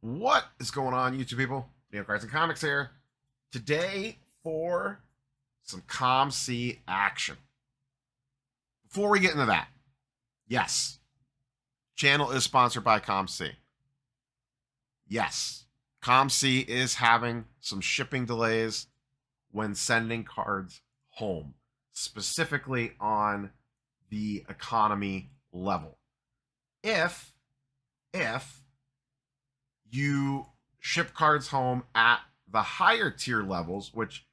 What is going on, YouTube people? Neo Cards and Comics here. Today for some COMC action. Before we get into that, yes, channel is sponsored by COMC. Yes, COMC is having some shipping delays when sending cards home, specifically on the economy level. If you ship cards home at the higher tier levels, which,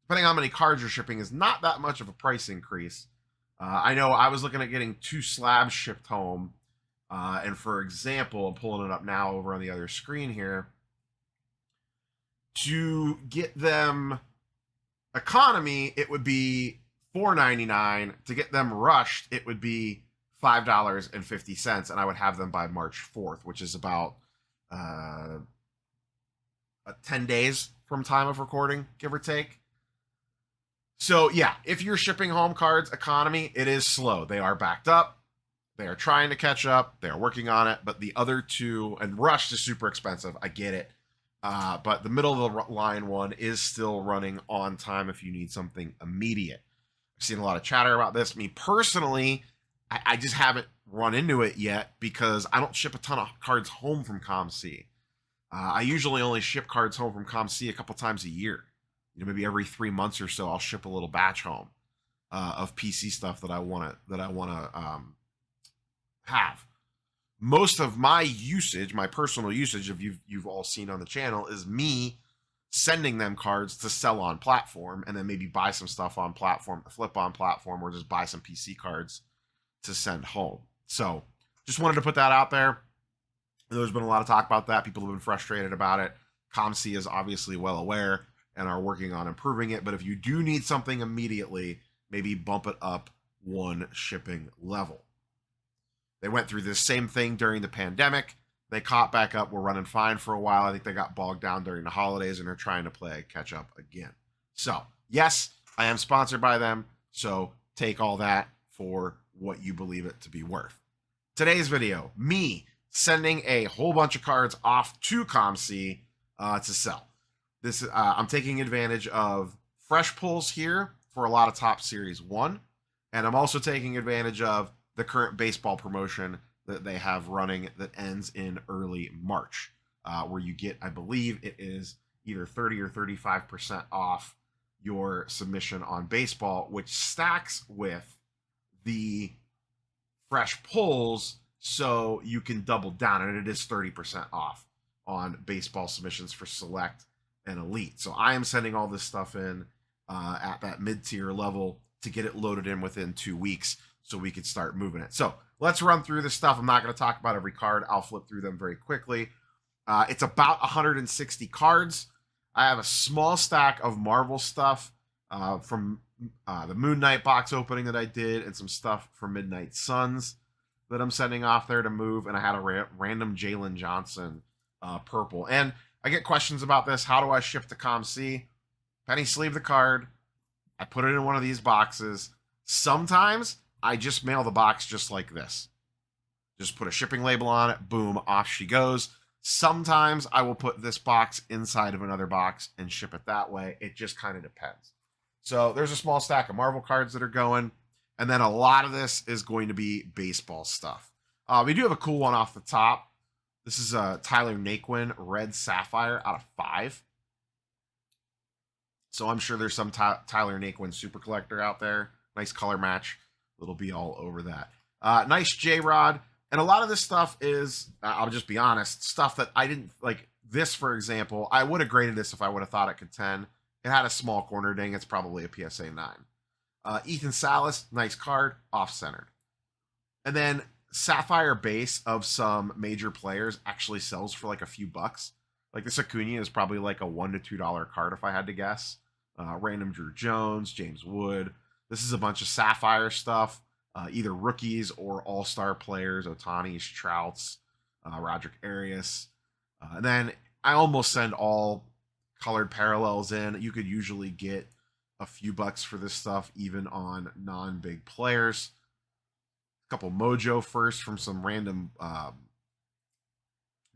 depending on how many cards you're shipping, is not that much of a price increase. I know I was looking at getting 2 slabs shipped home. And for example, I'm pulling it up now over on the other screen here. To get them economy, it would be $4.99. To get them rushed, it would be $5.50. And I would have them by March 4th, which is about 10 days from time of recording, give or take. So yeah, if you're shipping home cards economy, it is slow. They are backed up. They are trying to catch up. They are working on it. But the other two, and rushed is super expensive. I get it. But the middle of the line one is still running on time if you need something immediate. I've seen a lot of chatter about this. Me personally, I just haven't run into it yet because I don't ship a ton of cards home from COMC. I usually only ship cards home from COMC a couple times a year. Maybe every 3 months or so, I'll ship a little batch home of PC stuff that I want to have. Most of my usage, my personal usage, of you've all seen on the channel, is me sending them cards to sell on platform, and then maybe buy some stuff on platform, flip on platform, or just buy some PC cards to send home. So just wanted to put that out there. There's been a lot of talk about that. People have been frustrated about it. COMC is obviously well aware and are working on improving it. But if you do need something immediately, maybe bump it up one shipping level. They went through this same thing during the pandemic. They caught back up, were running fine for a while. I think they got bogged down during the holidays and are trying to play catch up again. So yes, I am sponsored by them. So take all that for what you believe it to be worth. Today's video, me sending a whole bunch of cards off to COMC to sell. This I'm taking advantage of fresh pulls here for a lot of Top Series 1, and I'm also taking advantage of the current baseball promotion that they have running that ends in early March, where you get, I believe it is either 30 or 35% off your submission on baseball, which stacks with the fresh pulls, so you can double down, and it is 30% off on baseball submissions for select and elite. So I am sending all this stuff in at that mid-tier level to get it loaded in within 2 weeks so we could start moving it. So let's run through this stuff. I'm not going to talk about every card. I'll flip through them very quickly. It's about 160 cards. I have a small stack of Marvel stuff from the Moon Knight box opening that I did, and some stuff from Midnight Suns that I'm sending off there to move. And I had a random Jalen Johnson purple. And I get questions about this. How do I ship to COMC? Penny sleeve the card. I put it in one of these boxes. Sometimes I just mail the box just like this. Just put a shipping label on it. Boom, off she goes. Sometimes I will put this box inside of another box and ship it that way. It just kind of depends. So there's a small stack of Marvel cards that are going. And then a lot of this is going to be baseball stuff. We do have a cool one off the top. This is Tyler Naquin, Red Sapphire out of 5. So I'm sure there's some Tyler Naquin super collector out there. Nice color match. It'll be all over that. Nice J-Rod. And a lot of this stuff is, I'll just be honest, stuff that I didn't, like this, for example, I would have graded this if I would have thought it could 10. It had a small corner ding. It's probably a PSA 9. Ethan Salas, nice card, off-centered. And then Sapphire base of some major players actually sells for like a few bucks. Like this Acuna is probably like a $1 to $2 card if I had to guess. Random Drew Jones, James Wood. This is a bunch of Sapphire stuff, either rookies or all-star players, Ohtani's, Trout's, Roderick Arias. And then I almost send all colored parallels in. You could usually get a few bucks for this stuff, even on non-big players. A couple Mojo first from some random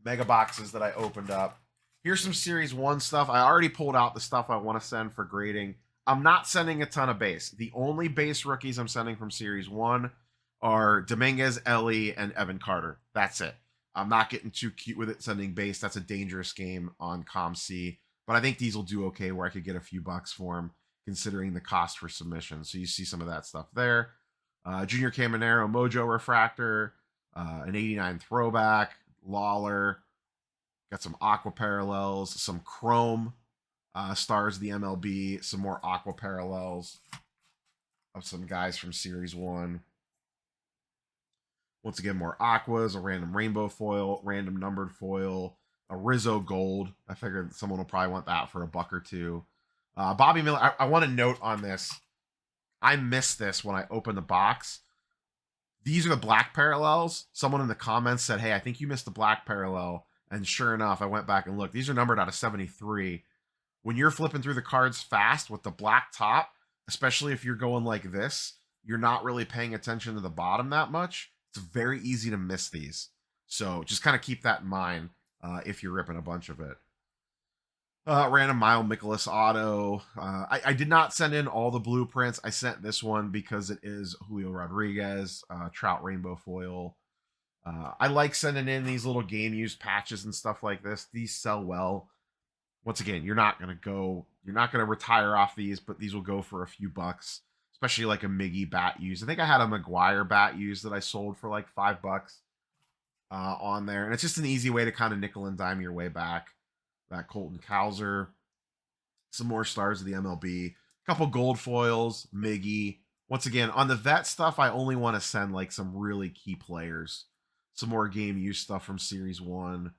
mega boxes that I opened up. Here's some Series 1 stuff. I already pulled out the stuff I want to send for grading. I'm not sending a ton of base. The only base rookies I'm sending from Series 1 are Dominguez, Ellie, and Evan Carter. That's it. I'm not getting too cute with it sending base. That's a dangerous game on COMC. But I think these will do okay where I could get a few bucks for them considering the cost for submission. So you see some of that stuff there. Junior Caminero, Mojo Refractor, an 89 throwback, Lawler. Got some Aqua Parallels, some Chrome stars of the MLB, some more Aqua Parallels of some guys from Series 1. Once again, more Aquas, a random rainbow foil, random numbered foil, a Rizzo Gold. I figured someone will probably want that for a buck or two. Bobby Miller, I want to note on this. I missed this when I opened the box. These are the black parallels. Someone in the comments said, hey, I think you missed the black parallel. And sure enough, I went back and looked. These are numbered out of 73. When you're flipping through the cards fast with the black top, especially if you're going like this, you're not really paying attention to the bottom that much. It's very easy to miss these. So just kind of keep that in mind if you're ripping a bunch of it. Random Mild Mikolas auto. I did not send in all the blueprints. I sent this one because it is Julio Rodriguez, Trout Rainbow Foil. I like sending in these little game used patches and stuff like this. These sell well. Once again, you're not gonna retire off these, but these will go for a few bucks, especially like a Miggy bat use. I think I had a McGuire bat use that I sold for like $5 on there, and it's just an easy way to kind of nickel and dime your way back. That Colton Cowser, some more stars of the MLB, a couple gold foils, Miggy. Once again, on the vet stuff, I only want to send like some really key players. Some more game use stuff from Series 1.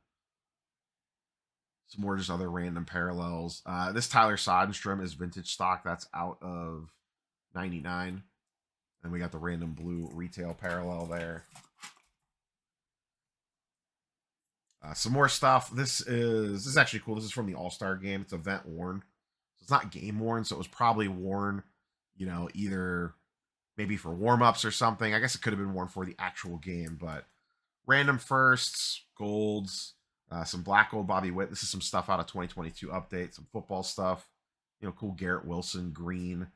Some more just other random parallels. This Tyler Sodenstrom is vintage stock. That's out of 99. And we got the random blue retail parallel there. Some more stuff. This is actually cool. This is from the All-Star game. It's event worn. So it's not game worn, so it was probably worn, you know, either maybe for warm-ups or something. I guess it could have been worn for the actual game, but random firsts, golds, some black gold Bobby Witt. This is some stuff out of 2022 update, some football stuff. You know, cool Garrett Wilson, green.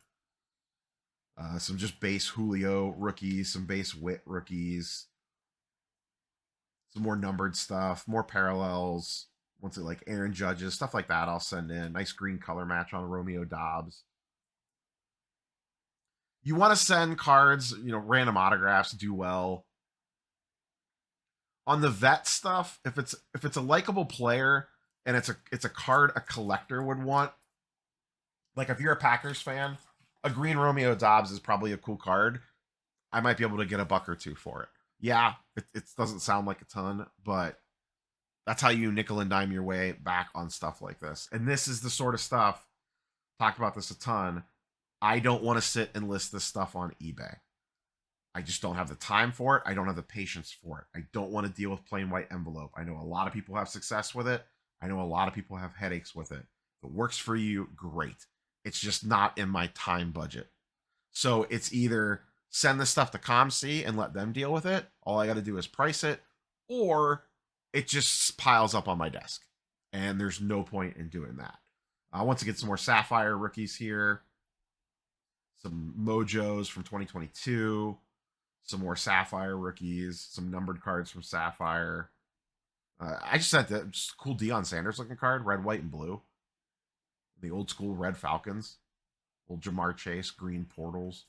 Some just base Julio rookies, some base Witt rookies. Some more numbered stuff, more parallels. Once it like Aaron Judges, stuff like that, I'll send in. Nice green color match on Romeo Dobbs. You want to send cards, you know, random autographs do well. On the vet stuff, if it's a likable player and it's a card a collector would want, like if you're a Packers fan, a green Romeo Dobbs is probably a cool card. I might be able to get a buck or two for it. Yeah, it doesn't sound like a ton, but that's how you nickel and dime your way back on stuff like this. And this is the sort of stuff, talked about this a ton, I don't want to sit and list this stuff on eBay. I just don't have the time for it. I don't have the patience for it. I don't want to deal with plain white envelope. I know a lot of people have success with it. I know a lot of people have headaches with it. If it works for you, great. It's just not in my time budget. So it's either send the stuff to COMC and let them deal with it. All I got to do is price it, or it just piles up on my desk. And there's no point in doing that. Once again, some more Sapphire rookies here. Some Mojos from 2022. Some more Sapphire rookies. Some numbered cards from Sapphire. I just sent that just cool Deion Sanders looking card. Red, white, and blue. The old school Red Falcons. Old Jamar Chase. Green Portals.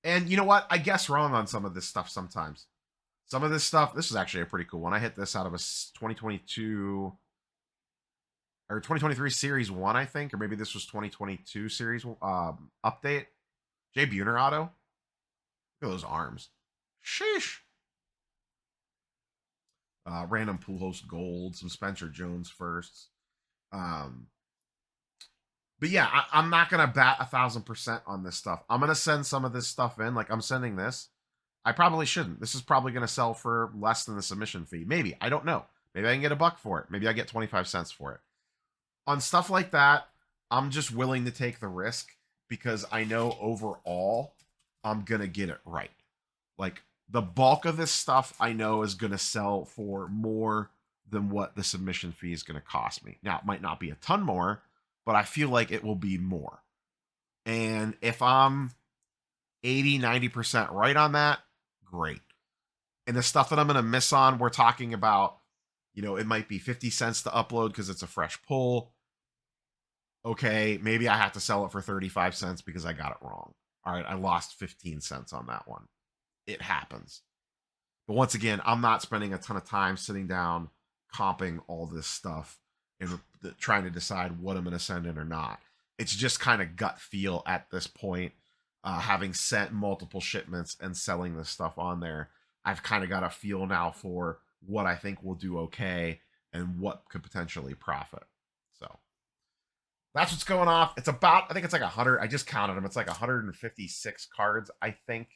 And you know what? I guess wrong on some of this stuff sometimes. Some of this stuff, this is actually a pretty cool one. I hit this out of a 2022 or 2023 Series 1, I think, or maybe this was 2022 Series update. Jay Buhner auto. Look at those arms. Sheesh. Random pool host gold, some Spencer Jones firsts. But yeah, I'm not going to bat 1,000% on this stuff. I'm going to send some of this stuff in. Like I'm sending this. I probably shouldn't. This is probably going to sell for less than the submission fee. Maybe. I don't know. Maybe I can get a buck for it. Maybe I get 25 cents for it. On stuff like that, I'm just willing to take the risk because I know overall I'm going to get it right. Like the bulk of this stuff I know is going to sell for more than what the submission fee is going to cost me. Now, it might not be a ton more, but I feel like it will be more. And if I'm 80, 90% right on that, great. And the stuff that I'm going to miss on, we're talking about, you know, it might be 50 cents to upload because it's a fresh pull. Okay, maybe I have to sell it for 35 cents because I got it wrong. All right, I lost 15 cents on that one. It happens. But once again, I'm not spending a ton of time sitting down, comping all this stuff and trying to decide what I'm going to send in or not. It's just kind of gut feel at this point. Having sent multiple shipments and selling this stuff on there, I've kind of got a feel now for what I think will do okay and what could potentially profit. So that's what's going off. It's about, I think it's like 100. I just counted them. It's like 156 cards, I think,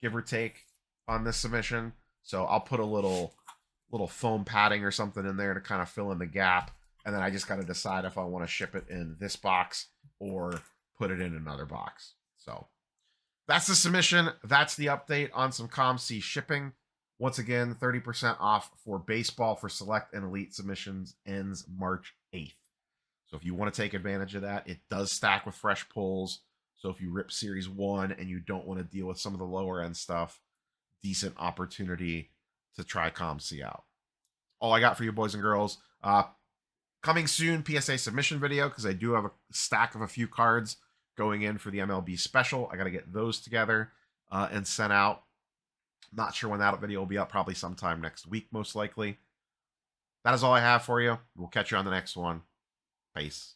give or take, on this submission. So I'll put a little foam padding or something in there to kind of fill in the gap. And then I just got to decide if I want to ship it in this box or put it in another box. So that's the submission. That's the update on some COMC shipping. Once again, 30% off for baseball for select and elite submissions ends March 8th. So if you want to take advantage of that, it does stack with fresh pulls. So if you rip Series 1 and you don't want to deal with some of the lower end stuff, decent opportunity to try COMC out. All I got for you, boys and girls. Coming soon, PSA submission video, because I do have a stack of a few cards going in for the MLB special. I got to get those together and sent out. Not sure when that video will be up. Probably sometime next week, most likely. That is all I have for you. We'll catch you on the next one. Peace.